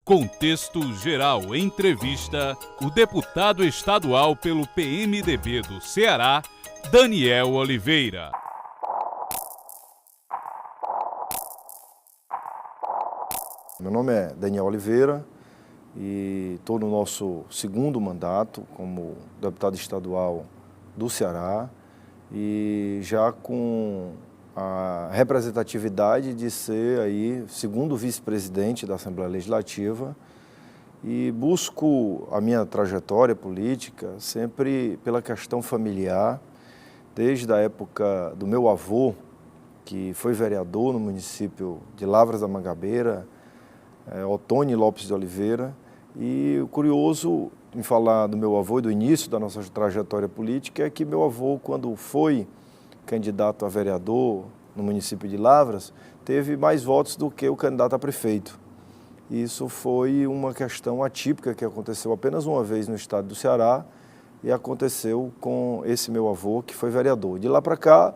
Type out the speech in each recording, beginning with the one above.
Contexto Geral entrevista o deputado estadual pelo PMDB do Ceará, Daniel Oliveira. Meu nome é Daniel Oliveira e estou no nosso segundo mandato como deputado estadual do Ceará e já com a representatividade de ser aí segundo vice-presidente da Assembleia Legislativa e busco a minha trajetória política sempre pela questão familiar, desde a época do meu avô, que foi vereador no município de Lavras da Mangabeira, Otônio Lopes de Oliveira, e o curioso em falar do meu avô e do início da nossa trajetória política é que meu avô, quando foi candidato a vereador no município de Lavras, teve mais votos do que o candidato a prefeito. Isso foi uma questão atípica que aconteceu apenas uma vez no estado do Ceará e aconteceu com esse meu avô, que foi vereador. De lá para cá,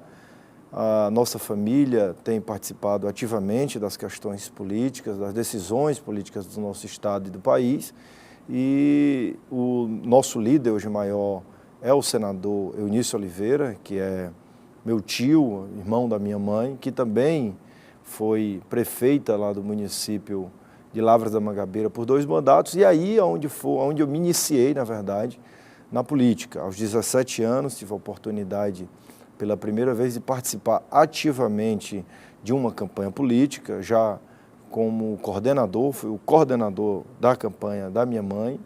a nossa família tem participado ativamente das questões políticas, das decisões políticas do nosso estado e do país, e o nosso líder hoje maior é o senador Eunício Oliveira, que é meu tio, irmão da minha mãe, que também foi prefeita lá do município de Lavras da Mangabeira por 2 mandatos, e aí onde eu me iniciei, na verdade, na política. Aos 17 anos tive a oportunidade pela primeira vez de participar ativamente de uma campanha política, já como coordenador, fui o coordenador da campanha da minha mãe,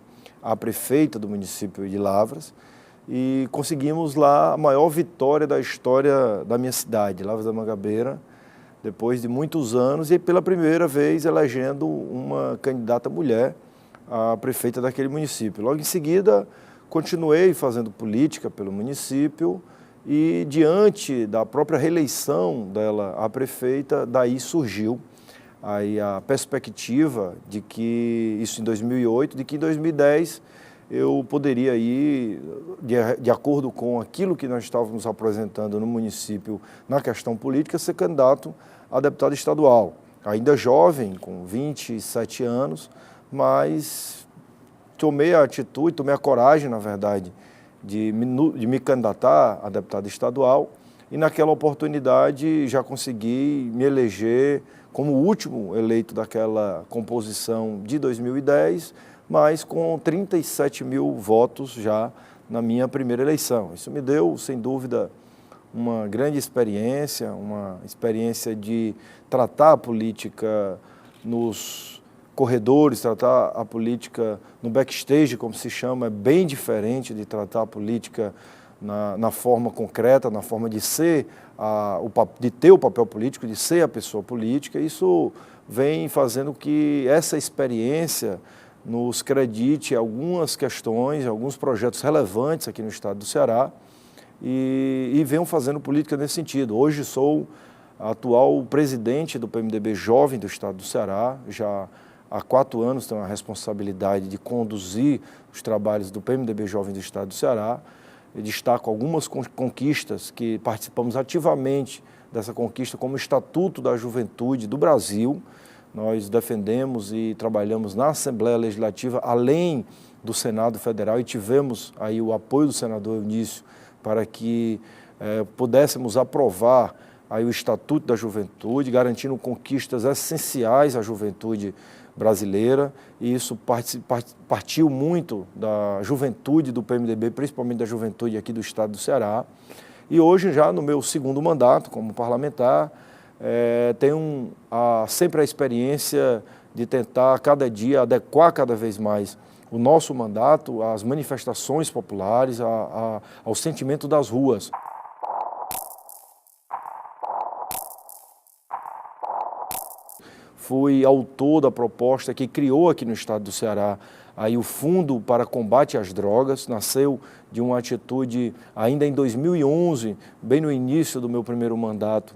a prefeita do município de Lavras, e conseguimos lá a maior vitória da história da minha cidade, Lavras da Mangabeira, depois de muitos anos, e pela primeira vez elegendo uma candidata mulher a prefeita daquele município. Logo em seguida, continuei fazendo política pelo município, e diante da própria reeleição dela a prefeita, daí surgiu aí a perspectiva de que, isso em 2008, de que em 2010 eu poderia ir, de acordo com aquilo que nós estávamos apresentando no município na questão política, ser candidato a deputado estadual. Ainda jovem, com 27 anos, mas tomei a atitude, tomei a coragem, na verdade, de me candidatar a deputado estadual, e naquela oportunidade já consegui me eleger como o último eleito daquela composição de 2010, mas com 37 mil votos já na minha primeira eleição. Isso me deu, sem dúvida, uma grande experiência, uma experiência de tratar a política nos corredores, tratar a política no backstage, como se chama, é bem diferente de tratar a política na forma concreta, na forma de ser, de ter o papel político, de ser a pessoa política. Isso vem fazendo que essa experiência nos acredite algumas questões, alguns projetos relevantes aqui no estado do Ceará e venham fazendo política nesse sentido. Hoje sou atual presidente do PMDB Jovem do estado do Ceará, já há 4 anos tenho a responsabilidade de conduzir os trabalhos do PMDB Jovem do estado do Ceará. Eu destaco algumas conquistas que participamos ativamente dessa conquista, como o Estatuto da Juventude do Brasil. Nós defendemos e trabalhamos na Assembleia Legislativa, além do Senado Federal, e tivemos aí o apoio do senador Eunício para que pudéssemos aprovar aí o Estatuto da Juventude, garantindo conquistas essenciais à juventude brasileira, e isso partiu muito da juventude do PMDB, principalmente da juventude aqui do estado do Ceará. E hoje, já no meu segundo mandato como parlamentar, tenho sempre a experiência de tentar cada dia adequar cada vez mais o nosso mandato às manifestações populares, ao sentimento das ruas. Fui autor da proposta que criou aqui no estado do Ceará aí o Fundo para Combate às Drogas. Nasceu de uma atitude ainda em 2011, bem no início do meu primeiro mandato,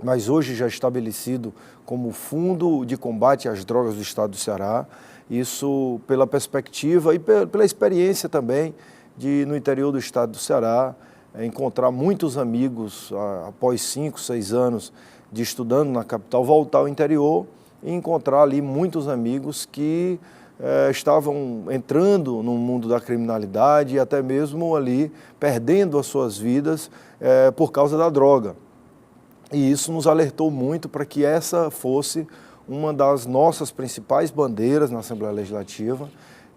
mas hoje já estabelecido como Fundo de Combate às Drogas do estado do Ceará. Isso pela perspectiva e pela experiência também de, no interior do estado do Ceará, encontrar muitos amigos após 5, 6 anos de estudando na capital, voltar ao interior e encontrar ali muitos amigos que estavam entrando no mundo da criminalidade e até mesmo ali perdendo as suas vidas por causa da droga. E isso nos alertou muito para que essa fosse uma das nossas principais bandeiras na Assembleia Legislativa,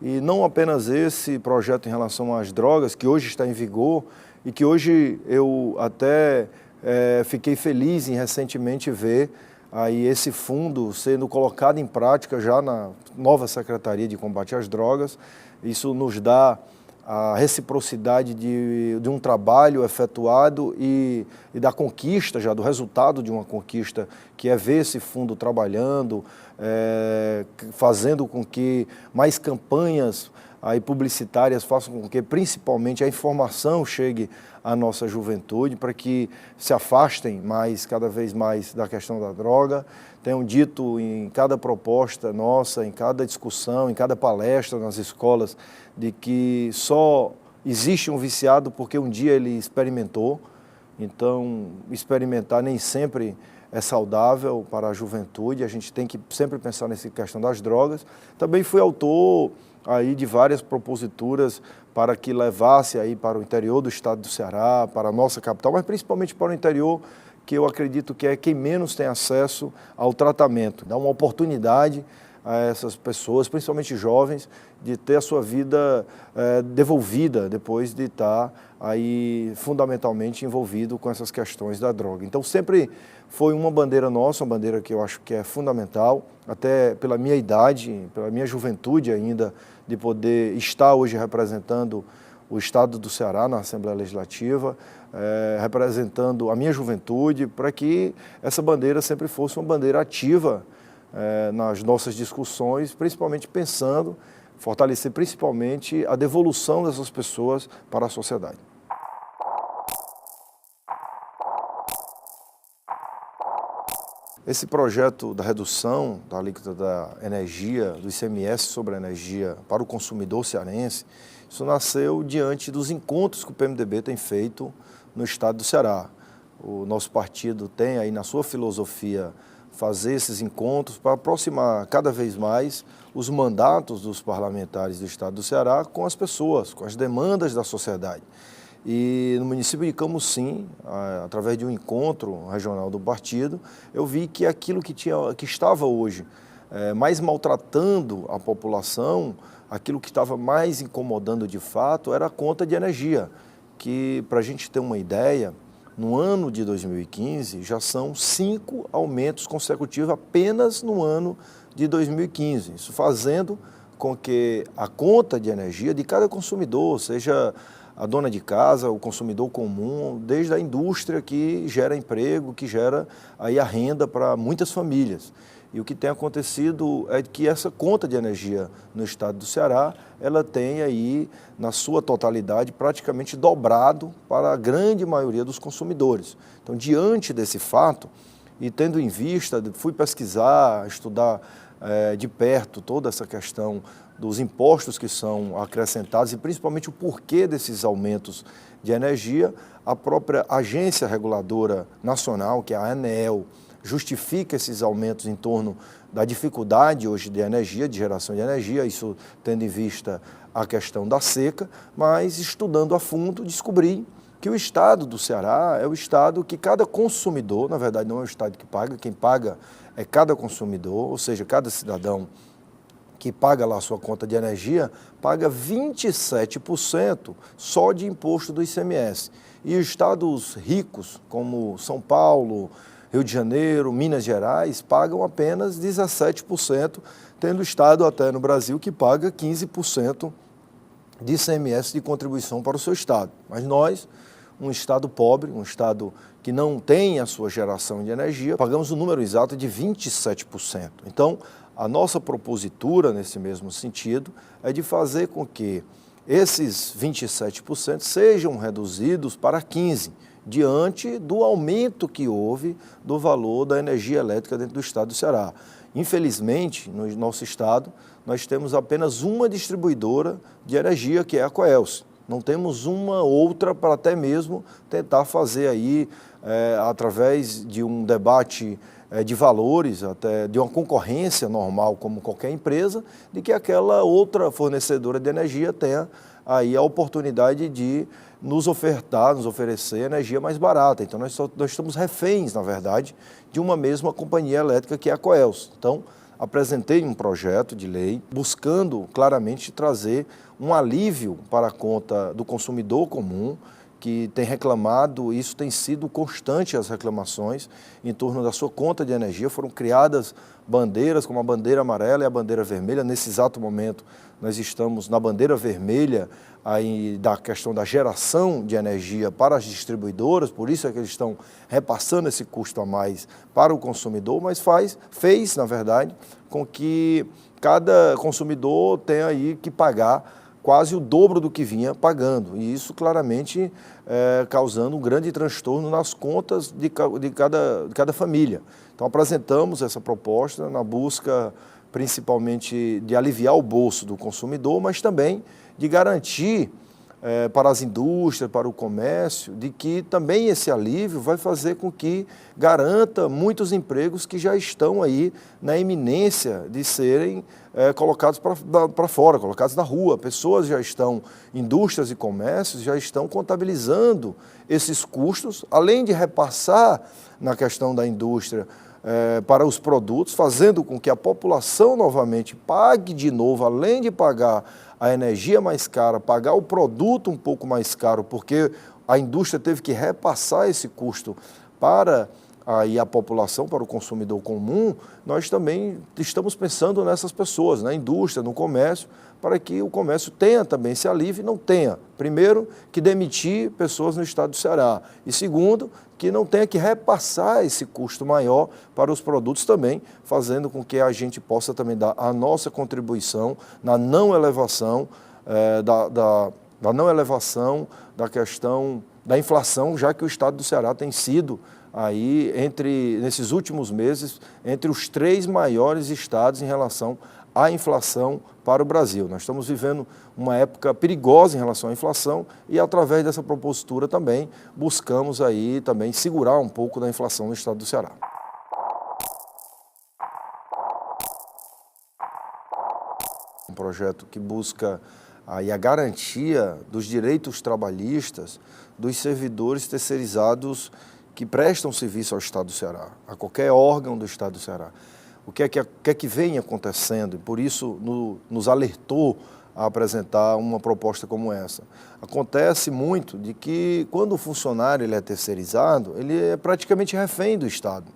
e não apenas esse projeto em relação às drogas, que hoje está em vigor e que hoje eu até fiquei feliz em recentemente ver aí esse fundo sendo colocado em prática já na nova Secretaria de Combate às Drogas. Isso nos dá a reciprocidade de um trabalho efetuado e da conquista, já do resultado de uma conquista, que é ver esse fundo trabalhando, fazendo com que mais campanhas aí publicitárias façam com que principalmente a informação chegue à nossa juventude, para que se afastem cada vez mais da questão da droga. Tenho dito em cada proposta nossa, em cada discussão, em cada palestra nas escolas, de que só existe um viciado porque um dia ele experimentou. Então, experimentar nem sempre é saudável para a juventude, a gente tem que sempre pensar nessa questão das drogas. Também fui autor aí de várias proposituras para que levasse aí para o interior do estado do Ceará, para a nossa capital, mas principalmente para o interior, que eu acredito que é quem menos tem acesso ao tratamento. Dá uma oportunidade a essas pessoas, principalmente jovens, de ter a sua vida devolvida depois de estar aí fundamentalmente envolvido com essas questões da droga. Então sempre foi uma bandeira nossa, uma bandeira que eu acho que é fundamental, até pela minha idade, pela minha juventude ainda, de poder estar hoje representando o estado do Ceará na Assembleia Legislativa, representando a minha juventude, para que essa bandeira sempre fosse uma bandeira ativa nas nossas discussões, principalmente pensando, fortalecer principalmente a devolução dessas pessoas para a sociedade. Esse projeto da redução da alíquota da energia, do ICMS sobre a energia para o consumidor cearense, isso nasceu diante dos encontros que o PMDB tem feito no estado do Ceará. O nosso partido tem aí na sua filosofia fazer esses encontros para aproximar cada vez mais os mandatos dos parlamentares do estado do Ceará com as pessoas, com as demandas da sociedade. E no município de Camusim, através de um encontro regional do partido, eu vi que aquilo que estava hoje mais maltratando a população, aquilo que estava mais incomodando de fato, era a conta de energia, que, para a gente ter uma ideia, no ano de 2015 já são 5 aumentos consecutivos apenas no ano de 2015, isso fazendo com que a conta de energia de cada consumidor, seja a dona de casa, o consumidor comum, desde a indústria que gera emprego, que gera aí a renda para muitas famílias. E o que tem acontecido é que essa conta de energia no estado do Ceará, ela tem aí, na sua totalidade, praticamente dobrado para a grande maioria dos consumidores. Então, diante desse fato, e tendo em vista, fui pesquisar, estudar de perto toda essa questão dos impostos que são acrescentados e principalmente o porquê desses aumentos de energia, a própria Agência Reguladora Nacional, que é a ANEEL, justifica esses aumentos em torno da dificuldade hoje de energia, de geração de energia, isso tendo em vista a questão da seca, mas estudando a fundo descobri que o estado do Ceará é o estado que cada consumidor, na verdade não é o estado que paga, quem paga é cada consumidor, ou seja, cada cidadão que paga lá a sua conta de energia, paga 27% só de imposto do ICMS. E os estados ricos, como São Paulo, Rio de Janeiro, Minas Gerais, pagam apenas 17%, tendo estado até no Brasil que paga 15% de ICMS de contribuição para o seu estado. Mas nós, um estado pobre, um estado que não tem a sua geração de energia, pagamos o número exato de 27%. Então, a nossa propositura, nesse mesmo sentido, é de fazer com que esses 27% sejam reduzidos para 15%, diante do aumento que houve do valor da energia elétrica dentro do estado do Ceará. Infelizmente, no nosso estado, nós temos apenas uma distribuidora de energia, que é a Coelce. Não temos uma outra para até mesmo tentar fazer aí, através de um debate de valores, até de uma concorrência normal como qualquer empresa, de que aquela outra fornecedora de energia tenha aí a oportunidade de nos oferecer energia mais barata. Então nós estamos reféns, na verdade, de uma mesma companhia elétrica que é a Coelce. Então apresentei um projeto de lei buscando claramente trazer um alívio para a conta do consumidor comum, que tem reclamado, isso tem sido constante as reclamações em torno da sua conta de energia. Foram criadas bandeiras como a bandeira amarela e a bandeira vermelha. Nesse exato momento nós estamos na bandeira vermelha aí da questão da geração de energia para as distribuidoras, por isso é que eles estão repassando esse custo a mais para o consumidor, mas fez, na verdade, com que cada consumidor tenha aí que pagar quase o dobro do que vinha pagando, e isso claramente causando um grande transtorno nas contas de cada família. Então apresentamos essa proposta na busca principalmente de aliviar o bolso do consumidor, mas também de garantir para as indústrias, para o comércio, de que também esse alívio vai fazer com que garanta muitos empregos que já estão aí na iminência de serem colocados para fora, colocados na rua. Pessoas já estão, indústrias e comércios já estão contabilizando esses custos, além de repassar na questão da indústria para os produtos, fazendo com que a população novamente pague de novo, além de pagar a energia mais cara, pagar o produto um pouco mais caro, porque a indústria teve que repassar esse custo para aí a população, para o consumidor comum. Nós também estamos pensando nessas pessoas, na indústria, no comércio, para que o comércio tenha também esse alívio e não tenha, primeiro, que demitir pessoas no estado do Ceará, e segundo, que não tenha que repassar esse custo maior para os produtos também, fazendo com que a gente possa também dar a nossa contribuição na não elevação da questão da inflação, já que o estado do Ceará tem sido aí, nesses últimos meses, entre os 3 maiores estados em relação à inflação para o Brasil. Nós estamos vivendo uma época perigosa em relação à inflação e, através dessa propositura também, buscamos aí também segurar um pouco da inflação no estado do Ceará. Um projeto que busca aí a garantia dos direitos trabalhistas dos servidores terceirizados que prestam serviço ao estado do Ceará, a qualquer órgão do estado do Ceará. O que é que vem acontecendo? E por isso nos alertou a apresentar uma proposta como essa. Acontece muito de que quando o funcionário ele é terceirizado, ele é praticamente refém do Estado.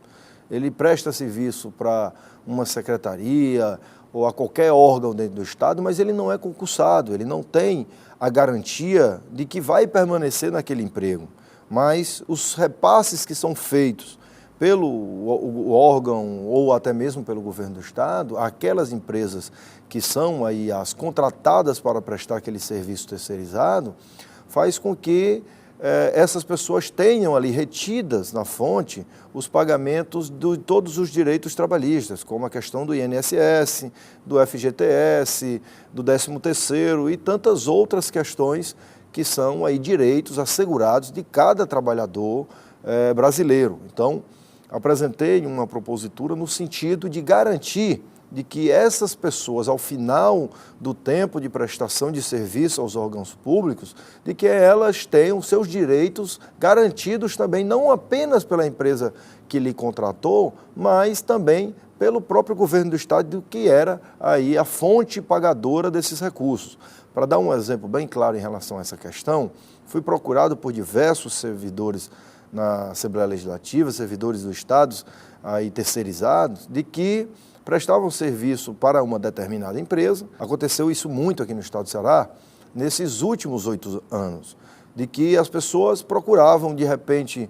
Ele presta serviço para uma secretaria ou a qualquer órgão dentro do Estado, mas ele não é concursado, ele não tem a garantia de que vai permanecer naquele emprego. Mas os repasses que são feitos pelo o órgão ou até mesmo pelo governo do estado, aquelas empresas que são aí as contratadas para prestar aquele serviço terceirizado, faz com que essas pessoas tenham ali retidas na fonte os pagamentos de todos os direitos trabalhistas, como a questão do INSS, do FGTS, do 13º e tantas outras questões que são aí direitos assegurados de cada trabalhador brasileiro. Então, apresentei uma propositura no sentido de garantir de que essas pessoas, ao final do tempo de prestação de serviço aos órgãos públicos, de que elas tenham seus direitos garantidos também, não apenas pela empresa que lhe contratou, mas também pelo próprio governo do estado, que era aí a fonte pagadora desses recursos. Para dar um exemplo bem claro em relação a essa questão, fui procurado por diversos servidores na Assembleia Legislativa, servidores do Estado aí terceirizados, de que prestavam serviço para uma determinada empresa. Aconteceu isso muito aqui no estado do Ceará, nesses últimos 8 anos, de que as pessoas procuravam, de repente,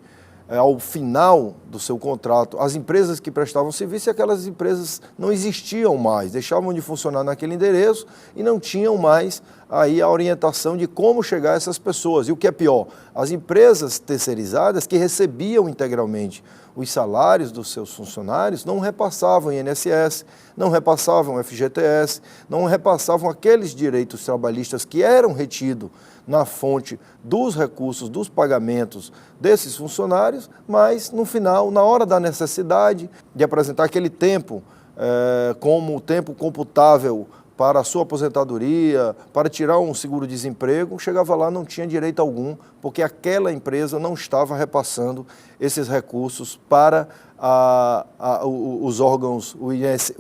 ao final do seu contrato, as empresas que prestavam serviço, e aquelas empresas não existiam mais, deixavam de funcionar naquele endereço e não tinham mais aí a orientação de como chegar a essas pessoas. E o que é pior, as empresas terceirizadas que recebiam integralmente os salários dos seus funcionários não repassavam INSS, não repassavam FGTS, não repassavam aqueles direitos trabalhistas que eram retidos na fonte dos recursos, dos pagamentos desses funcionários, mas no final, na hora da necessidade de apresentar aquele tempo como tempo computável para a sua aposentadoria, para tirar um seguro-desemprego, chegava lá, não tinha direito algum, porque aquela empresa não estava repassando esses recursos para os órgãos, o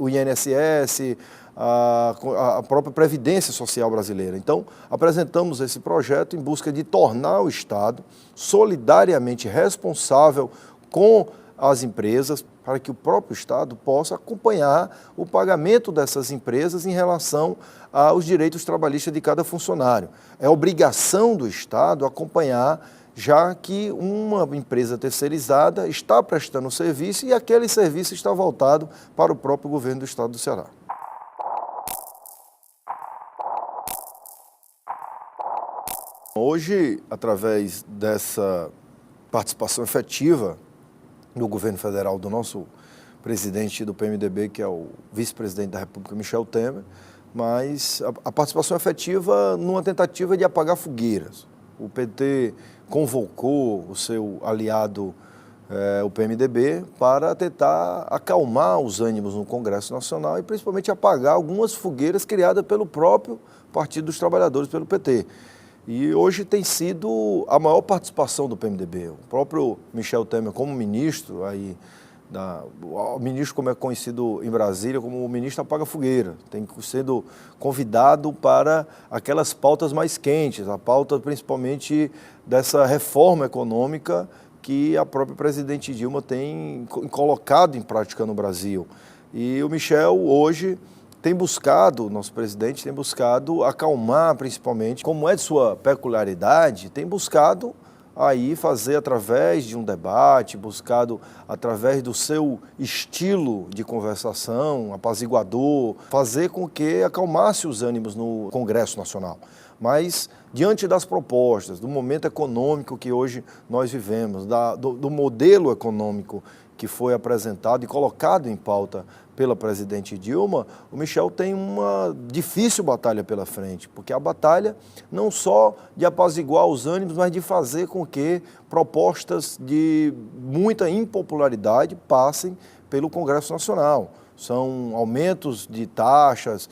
INSS, a própria Previdência Social brasileira. Então, apresentamos esse projeto em busca de tornar o Estado solidariamente responsável com as empresas, para que o próprio Estado possa acompanhar o pagamento dessas empresas em relação aos direitos trabalhistas de cada funcionário. É obrigação do Estado acompanhar, já que uma empresa terceirizada está prestando serviço e aquele serviço está voltado para o próprio governo do Estado do Ceará. Hoje, através dessa participação efetiva do governo federal, do nosso presidente do PMDB, que é o vice-presidente da República, Michel Temer, mas a participação efetiva numa tentativa de apagar fogueiras. O PT convocou o seu aliado, o PMDB, para tentar acalmar os ânimos no Congresso Nacional e principalmente apagar algumas fogueiras criadas pelo próprio Partido dos Trabalhadores, pelo PT. E hoje tem sido a maior participação do PMDB. O próprio Michel Temer, como ministro, o ministro, como é conhecido em Brasília, como o ministro apaga fogueira, tem sido convidado para aquelas pautas mais quentes, a pauta principalmente dessa reforma econômica que a própria presidente Dilma tem colocado em prática no Brasil. E o Michel hoje tem buscado, nosso presidente tem buscado acalmar principalmente, como é de sua peculiaridade, tem buscado aí fazer através de um debate, buscado através do seu estilo de conversação, apaziguador, fazer com que acalmasse os ânimos no Congresso Nacional. Mas, diante das propostas, do momento econômico que hoje nós vivemos, do modelo econômico que foi apresentado e colocado em pauta pela presidente Dilma, o Michel tem uma difícil batalha pela frente, porque a batalha não só de apaziguar os ânimos, mas de fazer com que propostas de muita impopularidade passem pelo Congresso Nacional. São aumentos de taxas,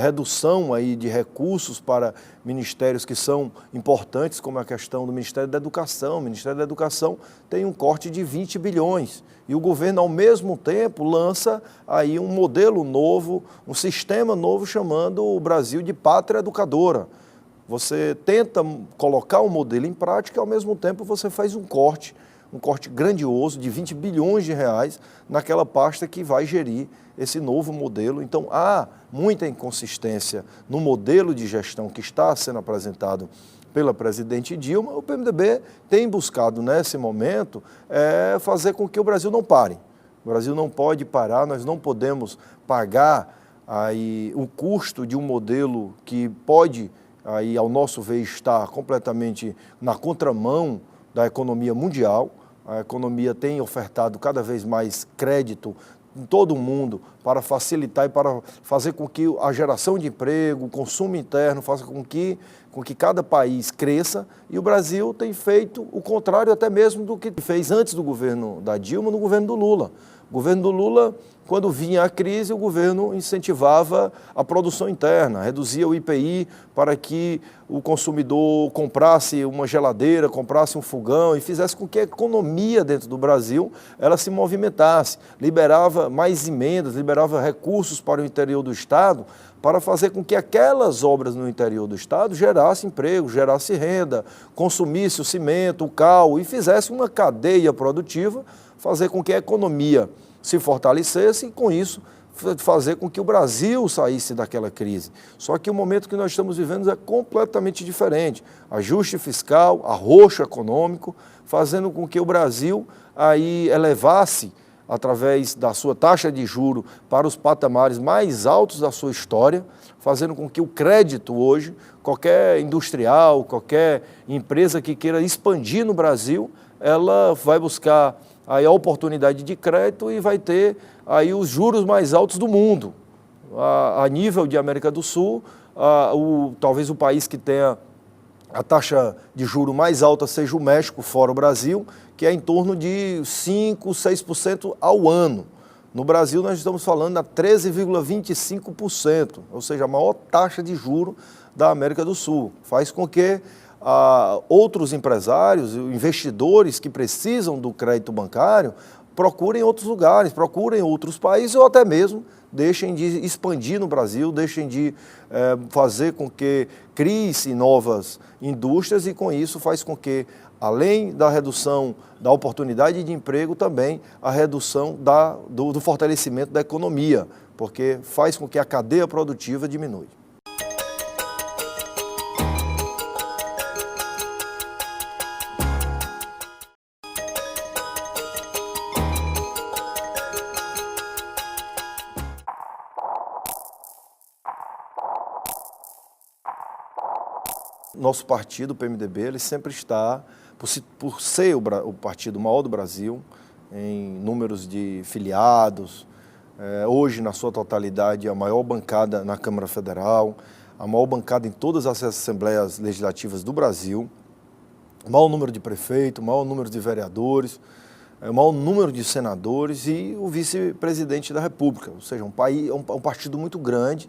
redução aí de recursos para ministérios que são importantes, como a questão do Ministério da Educação. O Ministério da Educação tem um corte de 20 bilhões e o governo, ao mesmo tempo, lança aí um modelo novo, um sistema novo chamando o Brasil de pátria educadora. Você tenta colocar um modelo em prática e, ao mesmo tempo, você faz um corte grandioso de 20 bilhões de reais naquela pasta que vai gerir esse novo modelo. Então, há muita inconsistência no modelo de gestão que está sendo apresentado pela presidente Dilma. O PMDB tem buscado, nesse momento, fazer com que o Brasil não pare. O Brasil não pode parar, nós não podemos pagar aí o custo de um modelo que pode, aí, ao nosso ver, estar completamente na contramão da economia mundial. A economia tem ofertado cada vez mais crédito em todo o mundo para facilitar e para fazer com que a geração de emprego, o consumo interno, faça com que cada país cresça, e o Brasil tem feito o contrário até mesmo do que fez antes do governo da Dilma, no governo do Lula. O governo do Lula, quando vinha a crise, o governo incentivava a produção interna, reduzia o IPI para que o consumidor comprasse uma geladeira, comprasse um fogão e fizesse com que a economia dentro do Brasil ela se movimentasse, liberava mais emendas, liberava recursos para o interior do Estado para fazer com que aquelas obras no interior do Estado gerassem emprego, gerasse renda, consumisse o cimento, o cal e fizesse uma cadeia produtiva, fazer com que a economia se fortalecesse e, com isso, fazer com que o Brasil saísse daquela crise. Só que o momento que nós estamos vivendo é completamente diferente. Ajuste fiscal, arroxo econômico, fazendo com que o Brasil aí elevasse, através da sua taxa de juro, para os patamares mais altos da sua história, fazendo com que o crédito hoje, qualquer industrial, qualquer empresa que queira expandir no Brasil, ela vai buscar aí a oportunidade de crédito e vai ter aí os juros mais altos do mundo. A nível de América do Sul, talvez o país que tenha a taxa de juro mais alta seja o México, fora o Brasil, que é em torno de 5%, 6% ao ano. No Brasil, nós estamos falando a 13,25%, ou seja, a maior taxa de juro da América do Sul. Faz com que outros empresários, investidores que precisam do crédito bancário, procurem outros lugares, procurem outros países ou até mesmo deixem de expandir no Brasil, deixem de fazer com que crie-se novas indústrias e com isso faz com que, além da redução da oportunidade de emprego, também a redução do fortalecimento da economia, porque faz com que a cadeia produtiva diminua. Nosso partido, o PMDB, ele sempre está, por ser o partido maior do Brasil, em números de filiados, hoje, na sua totalidade, a maior bancada na Câmara Federal, a maior bancada em todas as assembleias legislativas do Brasil, o maior número de prefeitos, o maior número de vereadores, o maior número de senadores e o vice-presidente da República, ou seja, um partido muito grande,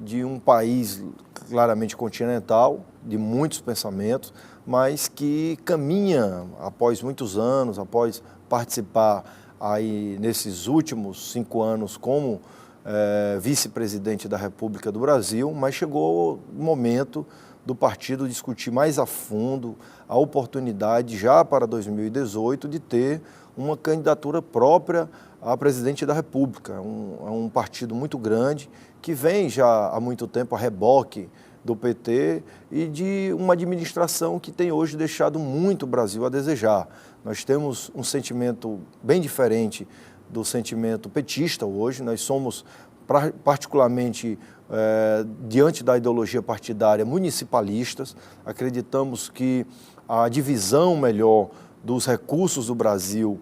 de um país claramente continental, de muitos pensamentos, mas que caminha após muitos anos, após participar aí nesses últimos 5 anos como vice-presidente da República do Brasil, mas chegou o momento do partido discutir mais a fundo a oportunidade, já para 2018, de ter uma candidatura própria a presidente da República. É um partido muito grande, que vem já há muito tempo a reboque do PT e de uma administração que tem hoje deixado muito o Brasil a desejar. Nós temos um sentimento bem diferente do sentimento petista hoje, nós somos particularmente diante da ideologia partidária municipalistas, acreditamos que a divisão melhor dos recursos do Brasil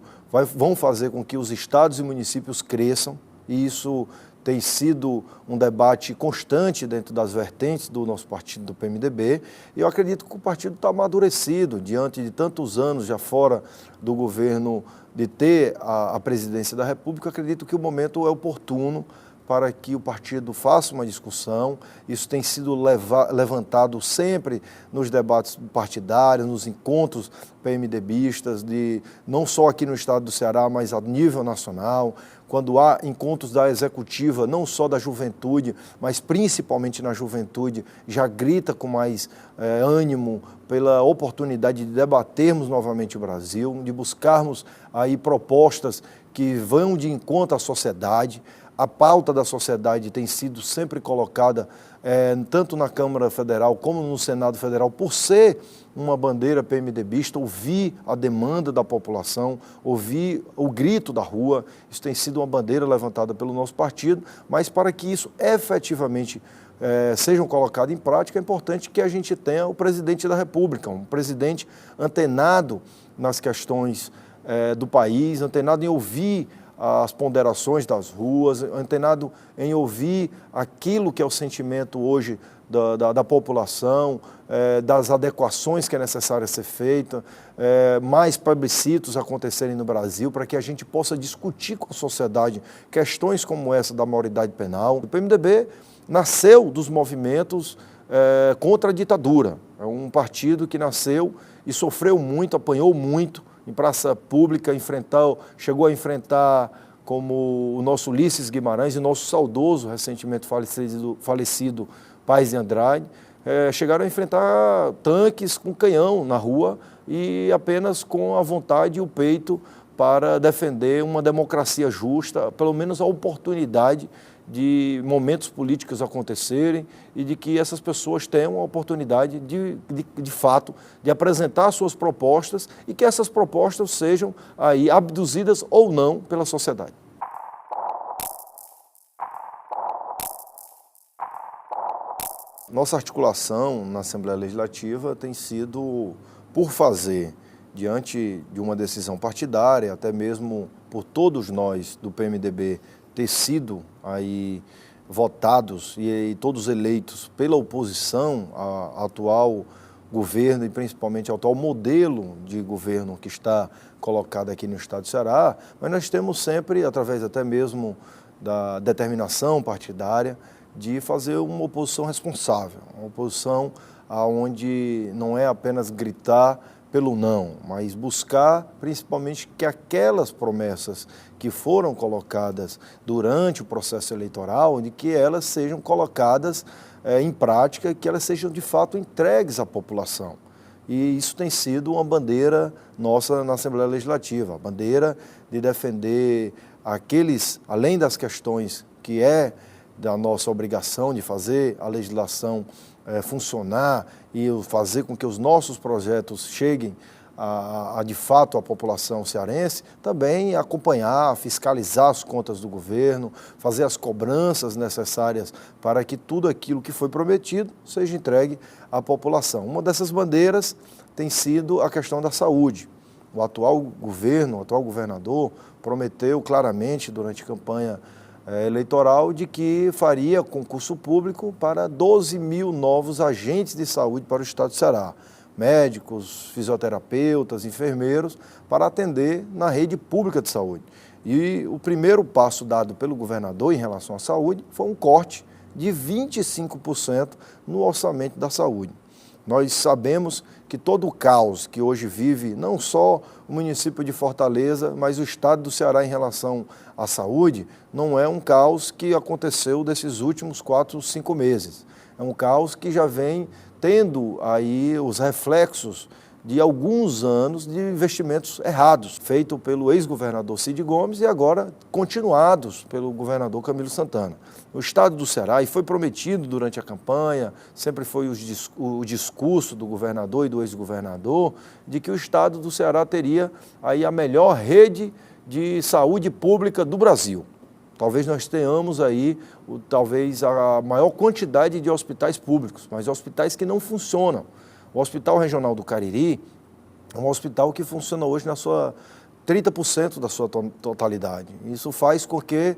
vão fazer com que os estados e municípios cresçam e isso tem sido um debate constante dentro das vertentes do nosso partido, do PMDB, e eu acredito que o partido está amadurecido, diante de tantos anos já fora do governo de ter a presidência da República, acredito que o momento é oportuno para que o partido faça uma discussão. Isso tem sido levantado sempre nos debates partidários, nos encontros PMDBistas, não só aqui no estado do Ceará, mas a nível nacional, quando há encontros da executiva, não só da juventude, mas principalmente na juventude, já grita com mais ânimo pela oportunidade de debatermos novamente o Brasil, de buscarmos aí propostas que vão de encontro à sociedade. A pauta da sociedade tem sido sempre colocada tanto na Câmara Federal como no Senado Federal, por ser uma bandeira PMDBista, ouvir a demanda da população, ouvir o grito da rua. Isso tem sido uma bandeira levantada pelo nosso partido, mas para que isso efetivamente sejam colocado em prática, é importante que a gente tenha o presidente da República, um presidente antenado nas questões do país, antenado em ouvir as ponderações das ruas, antenado em ouvir aquilo que é o sentimento hoje da população, das adequações que é necessário ser feita, mais plebiscitos acontecerem no Brasil, para que a gente possa discutir com a sociedade questões como essa da maioridade penal. O PMDB nasceu dos movimentos contra a ditadura. É um partido que nasceu e sofreu muito, apanhou muito, em praça pública, chegou a enfrentar, como o nosso Ulisses Guimarães e o nosso saudoso, recentemente falecido Paz de Andrade, chegaram a enfrentar tanques com canhão na rua e apenas com a vontade e o peito para defender uma democracia justa, pelo menos a oportunidade de momentos políticos acontecerem e de que essas pessoas tenham a oportunidade de fato, de apresentar suas propostas e que essas propostas sejam aí abduzidas ou não pela sociedade. Nossa articulação na Assembleia Legislativa tem sido por fazer, diante de uma decisão partidária, até mesmo por todos nós do PMDB ter sido aí votados e todos eleitos pela oposição à atual governo e principalmente ao atual modelo de governo que está colocado aqui no estado do Ceará, mas nós temos sempre, através até mesmo da determinação partidária, de fazer uma oposição responsável, uma oposição onde não é apenas gritar pelo não, mas buscar principalmente que aquelas promessas que foram colocadas durante o processo eleitoral, de que elas sejam colocadas em prática, que elas sejam de fato entregues à população. E isso tem sido uma bandeira nossa na Assembleia Legislativa, a bandeira de defender aqueles, além das questões que é da nossa obrigação de fazer a legislação funcionar e fazer com que os nossos projetos cheguem de fato à população cearense, também acompanhar, fiscalizar as contas do governo, fazer as cobranças necessárias para que tudo aquilo que foi prometido seja entregue à população. Uma dessas bandeiras tem sido a questão da saúde. O atual governo, o atual governador, prometeu claramente durante a campanha eleitoral de que faria concurso público para 12 mil novos agentes de saúde para o estado do Ceará. Médicos, fisioterapeutas, enfermeiros, para atender na rede pública de saúde. E o primeiro passo dado pelo governador em relação à saúde foi um corte de 25% no orçamento da saúde. Nós sabemos que todo o caos que hoje vive, não só o município de Fortaleza, mas o estado do Ceará em relação à saúde, não é um caos que aconteceu desses últimos 4, 5 meses. É um caos que já vem tendo aí os reflexos de alguns anos de investimentos errados, feitos pelo ex-governador Cid Gomes e agora continuados pelo governador Camilo Santana. O estado do Ceará, e foi prometido durante a campanha, sempre foi o discurso do governador e do ex-governador, de que o estado do Ceará teria aí a melhor rede de saúde pública do Brasil. Talvez nós tenhamos aí, talvez a maior quantidade de hospitais públicos, mas hospitais que não funcionam. O Hospital Regional do Cariri é um hospital que funciona hoje na sua 30% da sua totalidade. Isso faz com que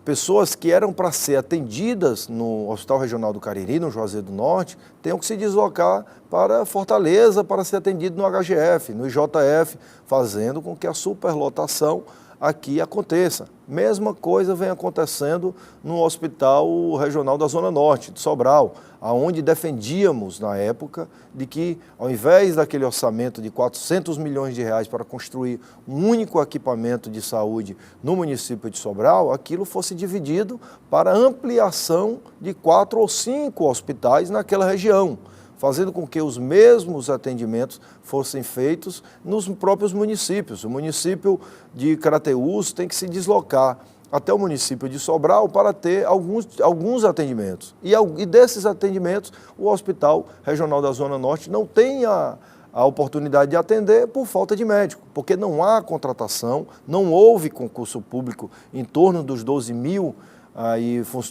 pessoas que eram para ser atendidas no Hospital Regional do Cariri, no Juazeiro do Norte, tenham que se deslocar para Fortaleza para ser atendido no HGF, no IJF, fazendo com que a superlotação aqui aconteça. Mesma coisa vem acontecendo no Hospital Regional da Zona Norte, de Sobral, aonde defendíamos na época de que, ao invés daquele orçamento de 400 milhões de reais para construir um único equipamento de saúde no município de Sobral, aquilo fosse dividido para ampliação de 4 ou 5 hospitais naquela região, fazendo com que os mesmos atendimentos fossem feitos nos próprios municípios. O município de Crateús tem que se deslocar até o município de Sobral para ter alguns atendimentos. E desses atendimentos, o Hospital Regional da Zona Norte não tem a oportunidade de atender por falta de médico, porque não há contratação, não houve concurso público em torno dos 12 mil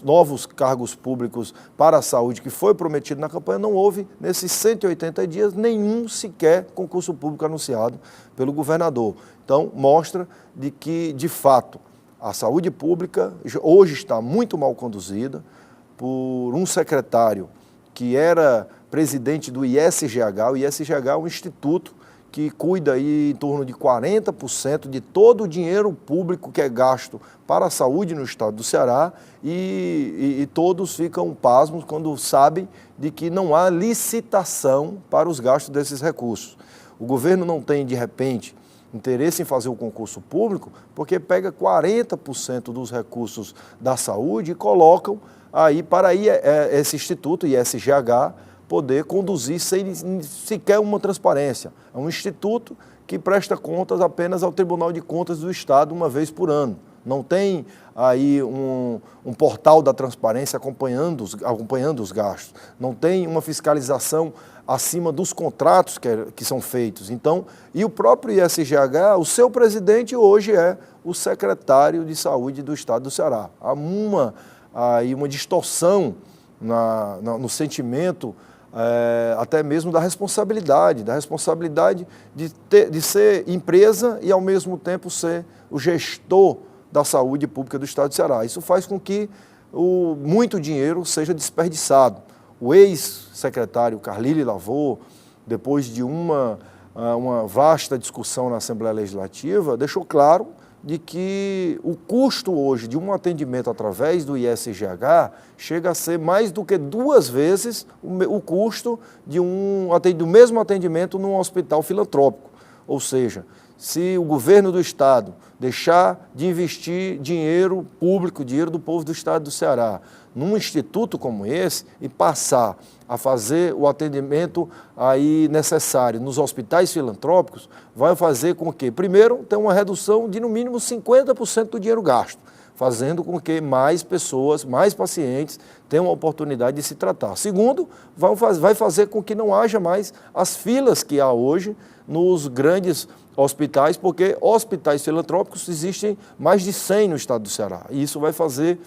novos cargos públicos para a saúde que foi prometido na campanha. Não houve, nesses 180 dias, nenhum sequer concurso público anunciado pelo governador. Então, mostra de que, de fato, a saúde pública hoje está muito mal conduzida por um secretário que era presidente do ISGH. O ISGH é um instituto que cuida aí em torno de 40% de todo o dinheiro público que é gasto para a saúde no estado do Ceará e todos ficam pasmos quando sabem de que não há licitação para os gastos desses recursos. O governo não tem, de repente, interesse em fazer o concurso público porque pega 40% dos recursos da saúde e colocam aí para esse instituto, ISGH, poder conduzir sem sequer uma transparência. É um instituto que presta contas apenas ao Tribunal de Contas do Estado uma vez por ano. Não tem aí um portal da transparência acompanhando os gastos. Não tem uma fiscalização acima dos contratos que são feitos. Então, e o próprio ISGH, o seu presidente hoje é o secretário de Saúde do Estado do Ceará. Há uma distorção no sentimento até mesmo da responsabilidade de ser empresa e ao mesmo tempo ser o gestor da saúde pública do estado do Ceará. Isso faz com que muito dinheiro seja desperdiçado. O ex-secretário Carlyle Lavor, depois de uma vasta discussão na Assembleia Legislativa, deixou claro de que o custo hoje de um atendimento através do ISGH chega a ser mais do que 2 vezes o custo do mesmo atendimento num hospital filantrópico. Ou seja, se o governo do Estado deixar de investir dinheiro público, dinheiro do povo do Estado do Ceará, num instituto como esse e passar a fazer o atendimento aí necessário nos hospitais filantrópicos, vai fazer com que, primeiro, tenha uma redução de no mínimo 50% do dinheiro gasto, fazendo com que mais pessoas, mais pacientes tenham a oportunidade de se tratar. Segundo, vai fazer com que não haja mais as filas que há hoje nos grandes hospitais, porque hospitais filantrópicos existem mais de 100 no estado do Ceará. E isso vai fazer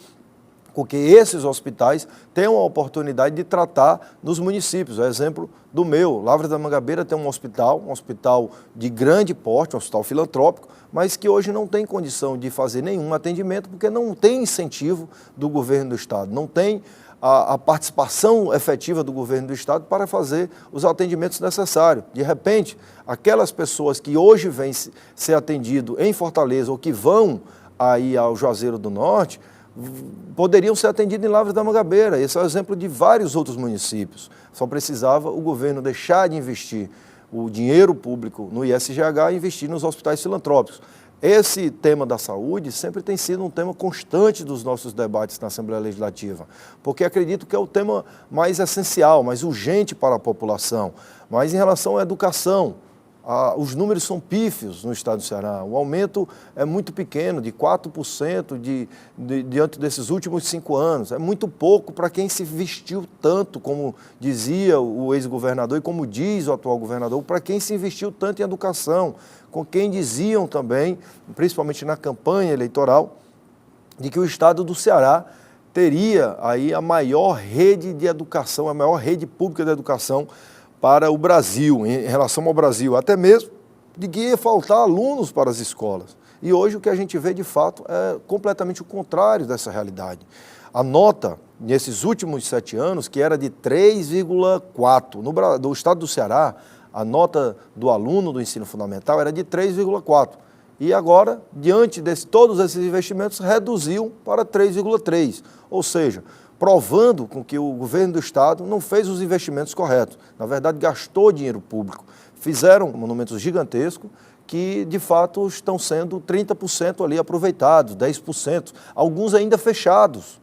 com que esses hospitais tenham a oportunidade de tratar nos municípios. O exemplo do meu, Lavras da Mangabeira tem um hospital de grande porte, um hospital filantrópico, mas que hoje não tem condição de fazer nenhum atendimento, porque não tem incentivo do governo do estado, não tem a participação efetiva do governo do estado para fazer os atendimentos necessários. De repente, aquelas pessoas que hoje vêm ser atendidas em Fortaleza ou que vão aí ao Juazeiro do Norte, poderiam ser atendidos em Lavras da Mangabeira. Esse é o exemplo de vários outros municípios. Só precisava o governo deixar de investir o dinheiro público no ISGH e investir nos hospitais filantrópicos. Esse tema da saúde sempre tem sido um tema constante dos nossos debates na Assembleia Legislativa, porque acredito que é o tema mais essencial, mais urgente para a população. Mas em relação à educação, os números são pífios no estado do Ceará. O aumento é muito pequeno, de 4% diante desses últimos 5 anos. É muito pouco para quem se investiu tanto, como dizia o ex-governador e como diz o atual governador, para quem se investiu tanto em educação, com quem diziam também, principalmente na campanha eleitoral, de que o estado do Ceará teria aí a maior rede de educação, a maior rede pública de educação para o Brasil, em relação ao Brasil, até mesmo de que ia faltar alunos para as escolas. E hoje o que a gente vê, de fato, é completamente o contrário dessa realidade. A nota, nesses últimos 7 anos, que era de 3,4. No estado do Ceará, a nota do aluno do ensino fundamental era de 3,4. E agora, diante de todos esses investimentos, reduziu para 3,3. Ou seja, provando com que o governo do estado não fez os investimentos corretos. Na verdade, gastou dinheiro público. Fizeram monumentos gigantescos que, de fato, estão sendo 30% ali aproveitados, 10%, alguns ainda fechados.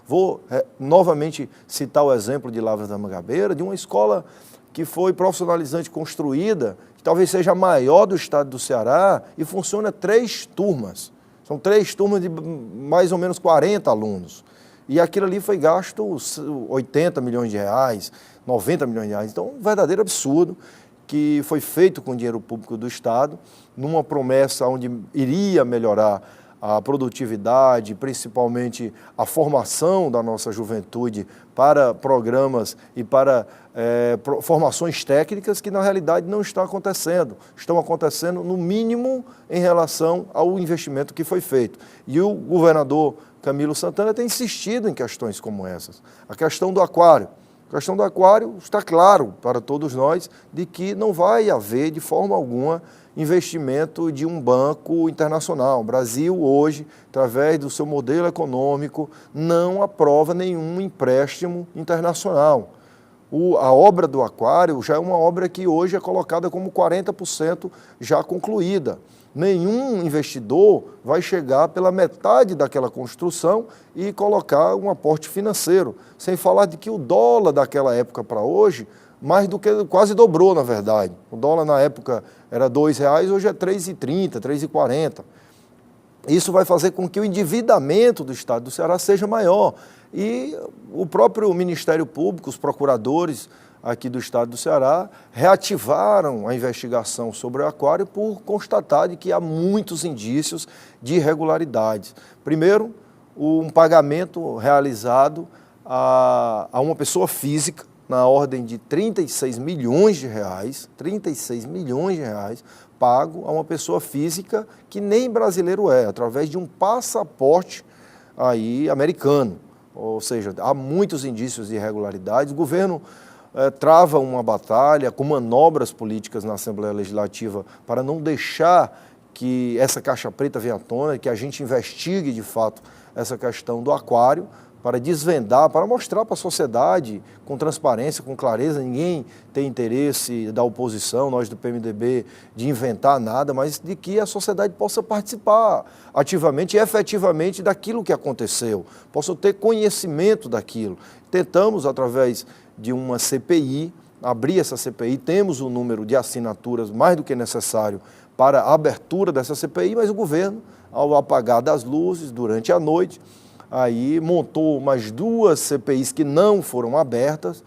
Vou novamente citar o exemplo de Lavras da Mangabeira, de uma escola que foi profissionalizante construída, que talvez seja a maior do estado do Ceará, e funciona 3 turmas. São 3 turmas de mais ou menos 40 alunos. E aquilo ali foi gasto 80 milhões de reais, 90 milhões de reais. Então, um verdadeiro absurdo que foi feito com dinheiro público do Estado, numa promessa onde iria melhorar a produtividade, principalmente a formação da nossa juventude para programas e para formações técnicas que, na realidade, não estão acontecendo. Estão acontecendo, no mínimo, em relação ao investimento que foi feito. E o governador Camilo Santana tem insistido em questões como essas. A questão do aquário. A questão do aquário está claro para todos nós de que não vai haver, de forma alguma, investimento de um banco internacional. O Brasil, hoje, através do seu modelo econômico, não aprova nenhum empréstimo internacional. A obra do aquário já é uma obra que hoje é colocada como 40% já concluída. Nenhum investidor vai chegar pela metade daquela construção e colocar um aporte financeiro. Sem falar de que o dólar daquela época para hoje, mais do que quase dobrou, na verdade. O dólar na época era R$ 2,00, hoje é R$ 3,30, R$ 3,40. Isso vai fazer com que o endividamento do estado do Ceará seja maior. E o próprio Ministério Público, os procuradores aqui do estado do Ceará, reativaram a investigação sobre o aquário por constatar de que há muitos indícios de irregularidades. Primeiro, um pagamento realizado a uma pessoa física, na ordem de 36 milhões de reais, pago a uma pessoa física que nem brasileiro é, através de um passaporte aí americano. Ou seja, há muitos indícios de irregularidades. O governo trava uma batalha com manobras políticas na Assembleia Legislativa para não deixar que essa caixa preta venha à tona, que a gente investigue de fato essa questão do aquário, para desvendar, para mostrar para a sociedade com transparência, com clareza. Ninguém tem interesse da oposição, nós do PMDB, de inventar nada, mas de que a sociedade possa participar ativamente e efetivamente daquilo que aconteceu, possa ter conhecimento daquilo. Tentamos, através de uma CPI, abrir essa CPI, temos um número de assinaturas mais do que necessário para a abertura dessa CPI, mas o governo, ao apagar das luzes durante a noite, aí montou mais 2 CPIs que não foram abertas,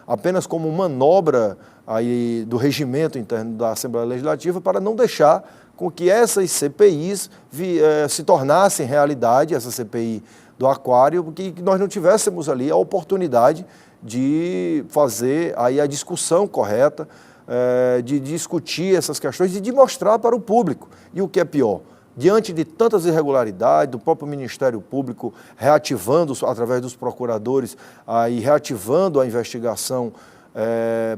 apenas como manobra aí do regimento interno da Assembleia Legislativa, para não deixar com que essas CPIs se tornassem realidade, essa CPI do aquário, que nós não tivéssemos ali a oportunidade de fazer aí a discussão correta, de discutir essas questões e de mostrar para o público. E o que é pior, diante de tantas irregularidades, do próprio Ministério Público reativando, através dos procuradores, aí, reativando a investigação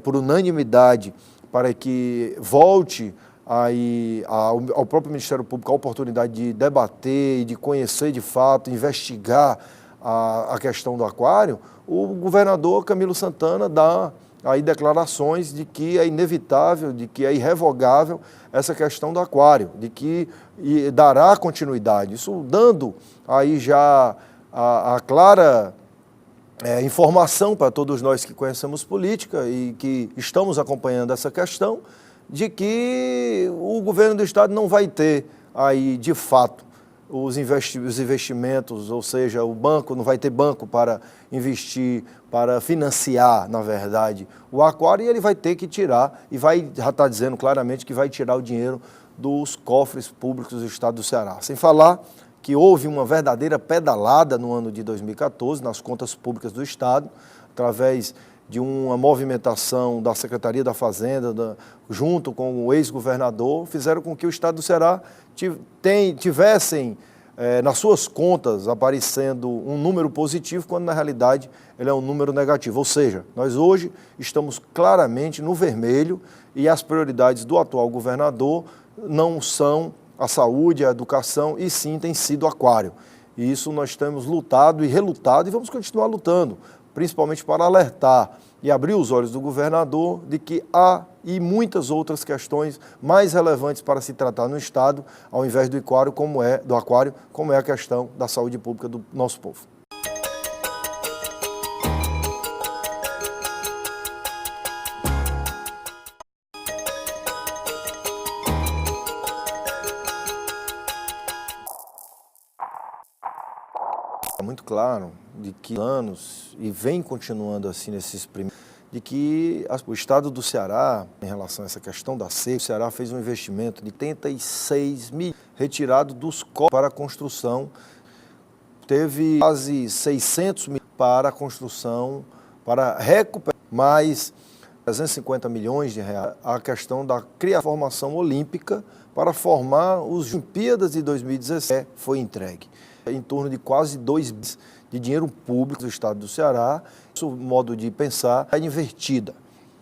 por unanimidade, para que volte aí, ao próprio Ministério Público a oportunidade de debater e de conhecer de fato, investigar a questão do aquário, o governador Camilo Santana dá aí declarações de que é inevitável, de que é irrevogável essa questão do aquário, de que dará continuidade. Isso dando aí já a clara informação para todos nós que conhecemos política e que estamos acompanhando essa questão, de que o governo do estado não vai ter aí de fato os investimentos, ou seja, o banco não vai ter banco para investir, para financiar, na verdade, o aquário, e ele vai ter que tirar, e já está dizendo claramente que vai tirar o dinheiro dos cofres públicos do estado do Ceará. Sem falar que houve uma verdadeira pedalada no ano de 2014 nas contas públicas do estado, através de uma movimentação da Secretaria da Fazenda, junto com o ex-governador, fizeram com que o estado do Ceará tivessem nas suas contas aparecendo um número positivo, quando na realidade ele é um número negativo. Ou seja, nós hoje estamos claramente no vermelho e as prioridades do atual governador não são a saúde, a educação, e sim tem sido o aquário. E isso nós temos lutado e relutado e vamos continuar lutando, principalmente para alertar e abrir os olhos do governador de que há e muitas outras questões mais relevantes para se tratar no estado, ao invés do aquário, como é a questão da saúde pública do nosso povo. É muito claro de que anos, e vem continuando assim nesses primeiros, de que o estado do Ceará, em relação a essa questão da seca, o Ceará fez um investimento de 86 milhões retirado dos cofres para a construção, teve quase 600 milhões para a construção, para recuperar mais 350 milhões de reais, a questão da formação olímpica para formar os Olimpíadas de 2017 foi entregue. Em torno de quase 2 bilhões de dinheiro público do estado do Ceará, o modo de pensar é invertida.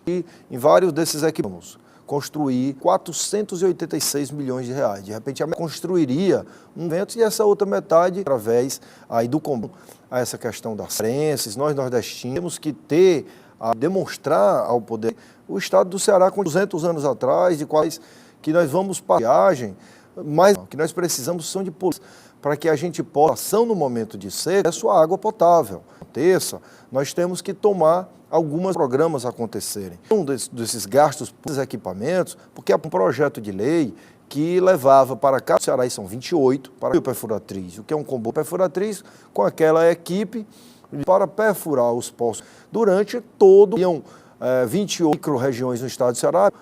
E em vários desses equipamentos, construir 486 milhões de reais. De repente, a construiria um evento e essa outra metade, através aí do combate a essa questão das crenças, nós nordestinos temos que demonstrar ao poder. O estado do Ceará, com 200 anos atrás, de quais que nós vamos para a viagem, mas que nós precisamos são de polícia, para que a gente possa, no momento de seca, a sua água potável. Nós temos que tomar alguns programas acontecerem. Um desses gastos, desses equipamentos, porque é um projeto de lei que levava para cá, o Ceará são 28, para o perfuratriz, o que é um comboio perfuratriz, com aquela equipe para perfurar os poços durante todo o 28 micro-regiões no estado do Ceará,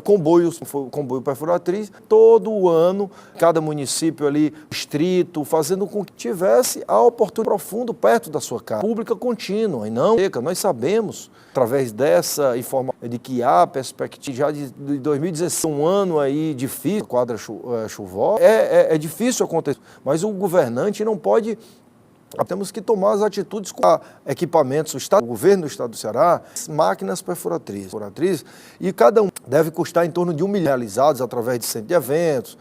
comboio perfuratriz, todo o ano, cada município ali, distrito, fazendo com que tivesse a oportunidade profundo perto da sua casa, pública contínua, e não seca. Nós sabemos, através dessa informação, de que há perspectiva já de 2016, um ano aí difícil, quadra chuvosa, é difícil acontecer, mas o governante não pode Temos que tomar as atitudes com equipamentos, o governo do estado do Ceará, máquinas perfuratrizes, e cada um deve custar em torno de R$1 milhão, realizados através de centro de eventos,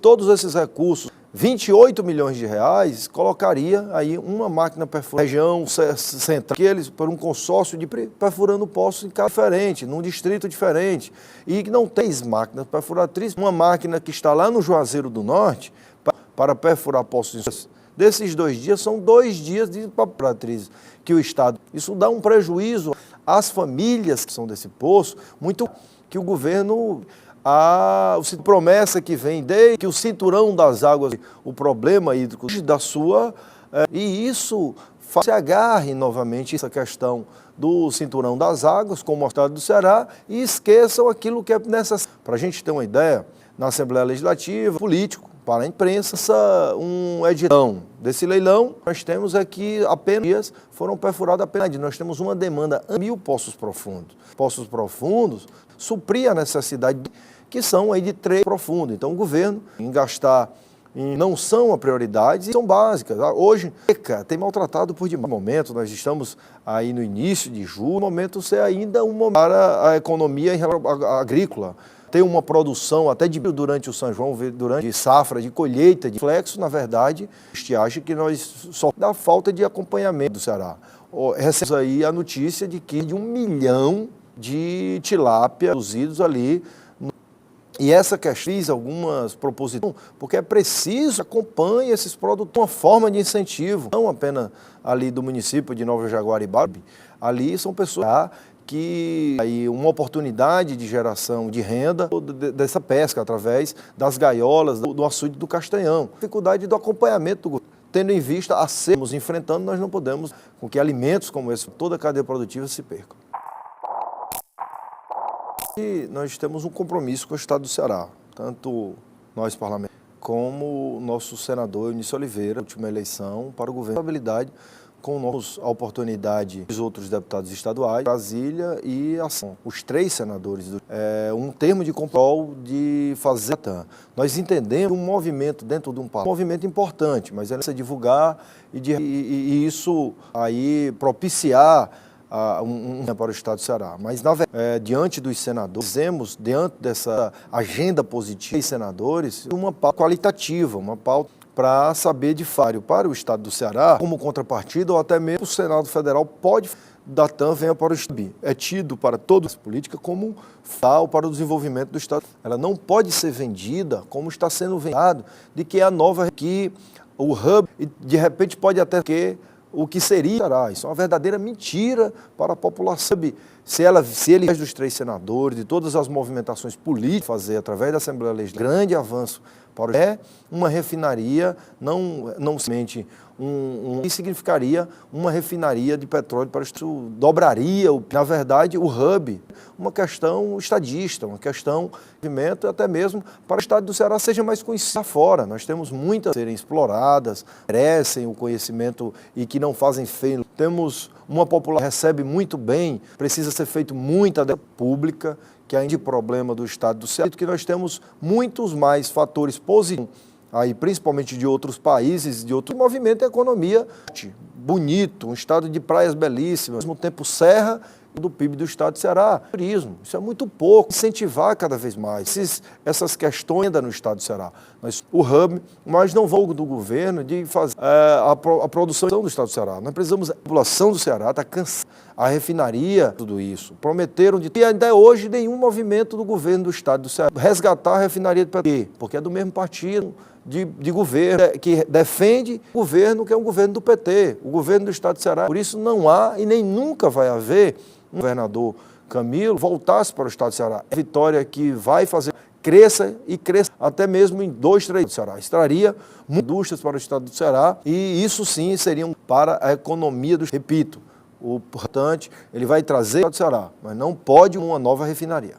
todos esses recursos, R$28 milhões, colocaria aí uma máquina perfuratriz, região central, que eles, por um consórcio de perfurando poços em casa diferente, num distrito diferente, e que não tem máquinas perfuratrizes, uma máquina que está lá no Juazeiro do Norte, para perfurar poços. Desses 2 dias, são 2 dias de perfuratriz que o Estado... Isso dá um prejuízo às famílias que são desse poço, muito que o governo... A promessa que vem desde que o cinturão das águas, o problema hídrico da sua, e isso se agarre novamente essa questão do cinturão das águas, como o estado do Ceará, e esqueçam aquilo que é necessário. Para a gente ter uma ideia, na Assembleia Legislativa, político, para a imprensa, um editão desse leilão, nós temos aqui apenas, foram perfurados apenas, nós temos uma demanda de 1.000 poços profundos. Poços profundos suprir a necessidade que são aí de 3 profundos. Então o governo, em gastar, não são a prioridade, são básicas. Hoje, tem maltratado por demais. No momento, nós estamos aí no início de julho, o momento ser ainda um momento para a economia agrícola. Tem uma produção até durante o São João, durante safra, de colheita, de flexo, na verdade, estiagem que nós só dá falta de acompanhamento do Ceará. Recebemos aí a notícia de que de 1 milhão de tilápia produzidos ali. E essa questão, fiz algumas proposições, porque é preciso acompanhar esses produtos, uma forma de incentivo, não apenas ali do município de Nova Jaguaribá, ali são pessoas que aí uma oportunidade de geração de renda dessa pesca através das gaiolas do açude do Castanhão. Dificuldade do acompanhamento do governo. Tendo em vista a sermos enfrentando, nós não podemos com que alimentos como esse, toda a cadeia produtiva se percam. E nós temos um compromisso com o estado do Ceará, tanto nós parlamentares como o nosso senador Eunício Oliveira, última eleição para o governo, estabilidade com a oportunidade dos outros deputados estaduais, Brasília e ação. Os 3 senadores, um termo de controle de fazer. Nós entendemos um movimento dentro de um parlamento, um movimento importante, mas é necessário divulgar e isso aí propiciar para o estado do Ceará. Mas, na verdade, diante dos senadores, fizemos, diante dessa agenda positiva dos senadores, uma pauta qualitativa, uma pauta para saber de fato para o estado do Ceará, como contrapartida, ou até mesmo o Senado Federal pode, da TAM venha para o estado. É tido para toda a política como tal para o desenvolvimento do estado. Ela não pode ser vendida como está sendo vendado, de que é a nova, que o hub, e de repente pode até que o que seria, isso é uma verdadeira mentira para a população. Se ele dos 3 senadores, de todas as movimentações políticas, fazer através da Assembleia Legislativa, grande avanço para uma refinaria, não somente que significaria uma refinaria de petróleo para isso dobraria, na verdade, o hub, uma questão estadista, uma questão de movimento, até mesmo para o estado do Ceará seja mais conhecido fora. Nós temos muitas a serem exploradas, merecem o conhecimento e que não fazem feio. Temos uma população que recebe muito bem, precisa ser feito muita pública, que ainda é problema do estado do Ceará, que nós temos muitos mais fatores positivos, aí, principalmente de outros países, de outro movimento e economia bonito, um estado de praias belíssimas, ao mesmo tempo serra do PIB do estado do Ceará. Turismo, isso é muito pouco, incentivar cada vez mais essas questões ainda no estado do Ceará. O hub, mas não vou do governo de fazer a produção do estado do Ceará. Nós precisamos, a população do Ceará está cansada, a refinaria, tudo isso. Prometeram e ainda hoje nenhum movimento do governo do estado do Ceará resgatar a refinaria de petróleo, porque é do mesmo partido de governo, que defende o governo que é um governo do PT, o governo do estado do Ceará. Por isso não há e nem nunca vai haver um governador Camilo voltasse para o estado do Ceará. É a vitória que vai fazer cresça e cresça até mesmo em 2, 3 do Ceará. Extraria indústrias para o estado do Ceará e isso sim seria para a economia do... Repito, o importante, ele vai trazer para o Ceará, mas não pode uma nova refinaria.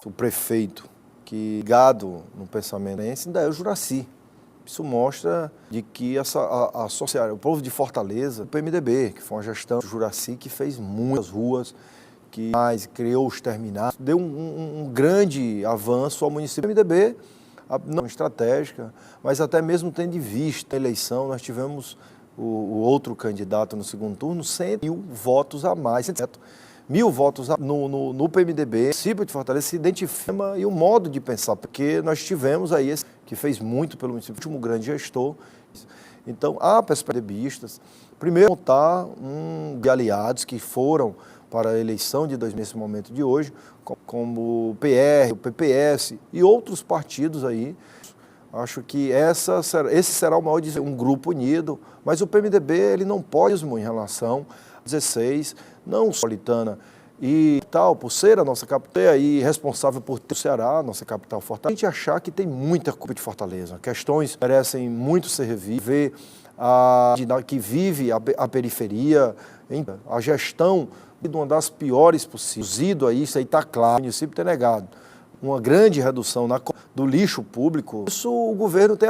O prefeito que ligado no pensamento ainda é o Juracy. Isso mostra de que o povo de Fortaleza, o PMDB, que foi uma gestão do Juracy que fez muitas ruas, que criou os terminais, deu um grande avanço ao município. O PMDB não estratégica, mas até mesmo tendo em vista a eleição, nós tivemos o outro candidato no segundo turno, 100.000 votos a mais, 1.000 votos no PMDB, o município de Fortaleza se identifica e o modo de pensar, porque nós tivemos aí esse que fez muito pelo município, o último grande gestor. Então, há perspectivistas, primeiro montar de aliados que foram para a eleição de 2000 nesse momento de hoje, como o PR, o PPS e outros partidos aí. Acho que esse será o maior, um grupo unido, mas o PMDB ele não pode, em relação a 16, não Sopolitana e tal, por ser a nossa capital aí responsável por ter o Ceará, nossa capital Fortaleza. A gente achar que tem muita culpa de Fortaleza, questões que merecem muito ser revistas, ver que vive a periferia, a gestão de uma das piores possíveis, isso aí está claro, o município tem negado. Uma grande redução do lixo público. Isso o governo tem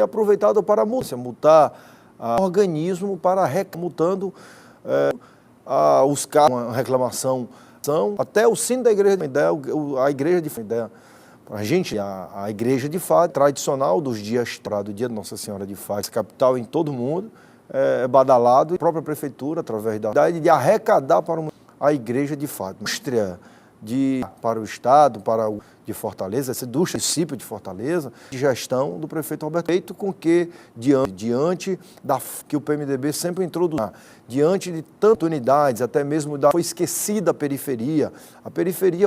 aproveitado para multar o organismo para multando os carros, uma reclamação. Até o sino da igreja de a igreja de a igreja de Fátima, tradicional dos dias do dia de Nossa Senhora de Fátima, capital em todo o mundo, é badalado, a própria prefeitura, através da de arrecadar para a igreja de Fátima. Para o Estado, de Fortaleza, essa indústria do município de Fortaleza, de gestão do prefeito Roberto, feito com que, diante que o PMDB sempre introduziu, diante de tantas unidades, até mesmo foi esquecida a periferia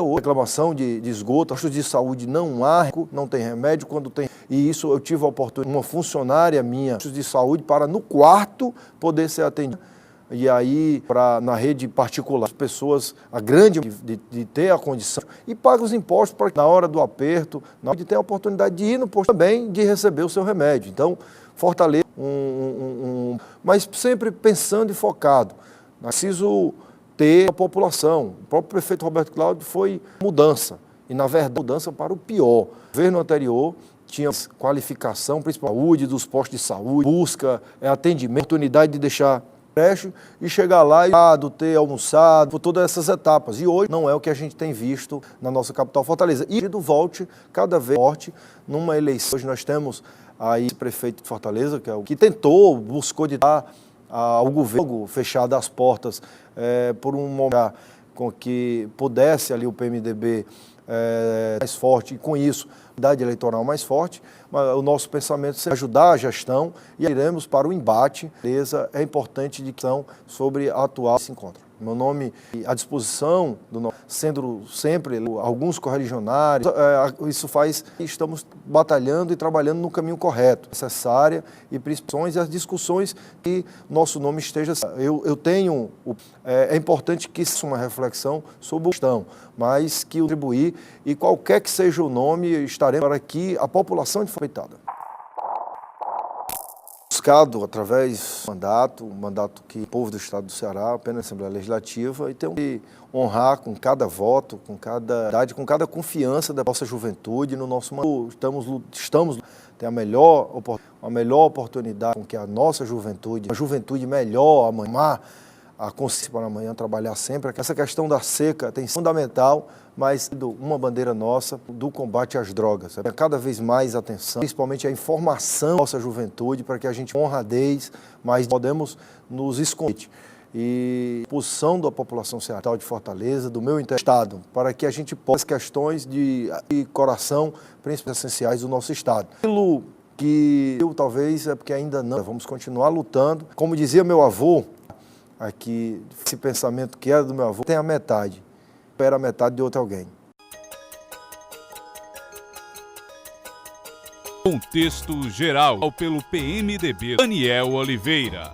hoje, reclamação de esgoto, postos de saúde não tem remédio, quando tem, e isso eu tive a oportunidade, uma funcionária minha, postos de saúde, para no quarto poder ser atendida. E aí, na rede particular, as pessoas, a grande de ter a condição, e paga os impostos para que na hora do aperto, na hora de ter a oportunidade de ir no posto também, de receber o seu remédio. Então, Fortaleza, mas sempre pensando e focado. Preciso ter a população. O próprio prefeito Roberto Cláudio foi mudança, e na verdade, mudança para o pior. O governo anterior tinha qualificação, principalmente saúde, dos postos de saúde, busca, atendimento, oportunidade de deixar e chegar lá e ter almoçado, por todas essas etapas. E hoje não é o que a gente tem visto na nossa capital Fortaleza. E volte cada vez forte numa eleição. Hoje nós temos aí o prefeito de Fortaleza, que é o que buscou de dar ao governo fechado as portas por um momento com que pudesse ali o PMDB mais forte, e com isso, idade eleitoral mais forte, mas o nosso pensamento é ajudar a gestão e iremos para o embate. É importante de questão sobre a atual se encontra. Meu nome à disposição, sendo sempre alguns correligionários, isso faz que estamos batalhando e trabalhando no caminho correto, necessária, e principalmente as discussões que nosso nome esteja. Eu tenho, é importante que isso seja uma reflexão sobre a questão, mas que contribuir, e qualquer que seja o nome, estaremos para que a população de aproveitada. Buscado através do mandato que o povo do Estado do Ceará, apenas na Assembleia Legislativa, e temos que honrar com cada voto, com cada confiança da nossa juventude no nosso mandato. Estamos tem a melhor oportunidade com que a nossa juventude, a juventude melhor, amar a consciência para amanhã, trabalhar sempre. Essa questão da seca tem sido fundamental, mas uma bandeira nossa do combate às drogas. Cada vez mais atenção, principalmente a informação da nossa juventude, para que a gente honradez, mas podemos nos esconder. E a posição da população cearense de Fortaleza, do meu estado, para que a gente possa as questões de coração, principalmente essenciais do nosso estado. Aquilo que eu talvez é porque ainda não, vamos continuar lutando. Como dizia meu avô, aqui, esse pensamento que era do meu avô, tem a metade, espera a metade de outro alguém. Contexto geral pelo PMDB, Daniel Oliveira.